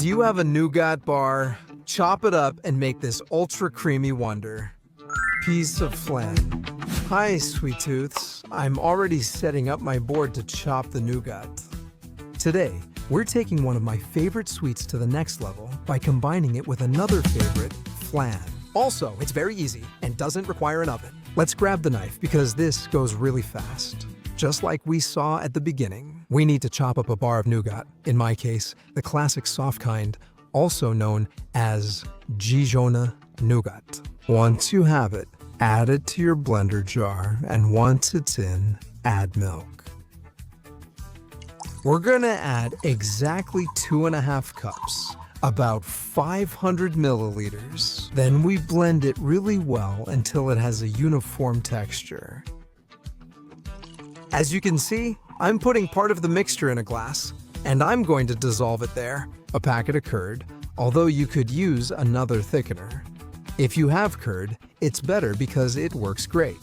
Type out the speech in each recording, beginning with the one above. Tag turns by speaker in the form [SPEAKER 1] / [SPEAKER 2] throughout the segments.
[SPEAKER 1] Do you have a nougat bar? Chop it up and make this ultra creamy wonder. Piece of flan. Hi, sweet tooths. I'm already setting up my board to chop the nougat. Today, we're taking one of my favorite sweets to the next level by combining it with another favorite, flan. Also, it's very easy and doesn't require an oven. Let's grab the knife because this goes really fast. Just like we saw at the beginning, we need to chop up a bar of nougat. In my case, the classic soft kind, also known as Dijon nougat. Once you have it, add it to your blender jar, and once it's in, add milk. We're gonna add exactly 2.5 cups, about 500 milliliters. Then we blend it really well until it has a uniform texture. As you can see, I'm putting part of the mixture in a glass, and I'm going to dissolve it there. A packet of curd, although you could use another thickener. If you have curd, it's better because it works great.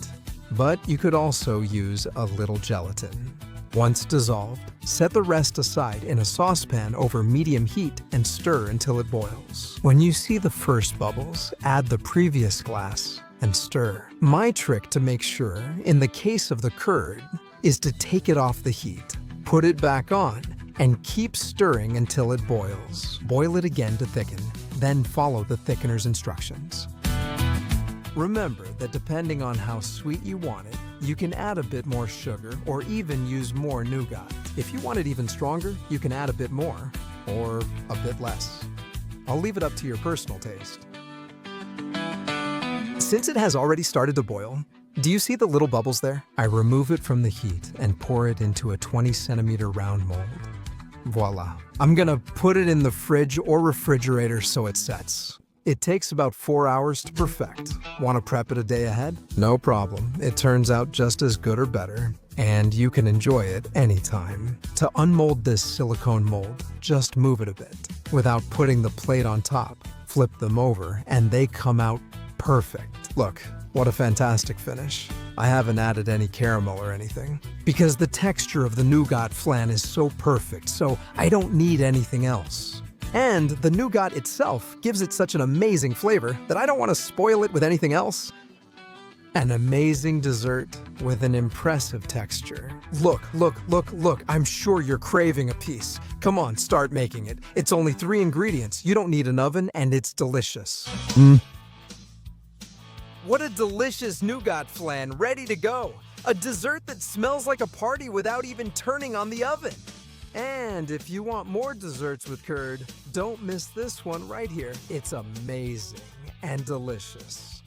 [SPEAKER 1] But you could also use a little gelatin. Once dissolved, set the rest aside in a saucepan over medium heat and stir until it boils. When you see the first bubbles, add the previous glass and stir. My trick to make sure, in the case of the curd, is to take it off the heat, put it back on, and keep stirring until it boils. Boil it again to thicken, then follow the thickener's instructions. Remember that depending on how sweet you want it, you can add a bit more sugar or even use more nougat. If you want it even stronger, you can add a bit more or a bit less. I'll leave it up to your personal taste. Since it has already started to boil, do you see the little bubbles there? I remove it from the heat and pour it into a 20-centimeter round mold. Voila. I'm gonna put it in the fridge or refrigerator so it sets. It takes about 4 hours to perfect. Want to prep it a day ahead? No problem. It turns out just as good or better, and you can enjoy it anytime. To unmold this silicone mold, just move it a bit. Without putting the plate on top, flip them over, and they come out perfect. Look, what a fantastic finish. I haven't added any caramel or anything, because the texture of the nougat flan is so perfect, so I don't need anything else. And the nougat itself gives it such an amazing flavor that I don't want to spoil it with anything else. An amazing dessert with an impressive texture. Look, look, look, look, I'm sure you're craving a piece. Come on, start making it. It's only 3 ingredients, you don't need an oven, and it's delicious. What a delicious nougat flan, ready to go. A dessert that smells like a party without even turning on the oven. And if you want more desserts with curd, don't miss this one right here. It's amazing and delicious.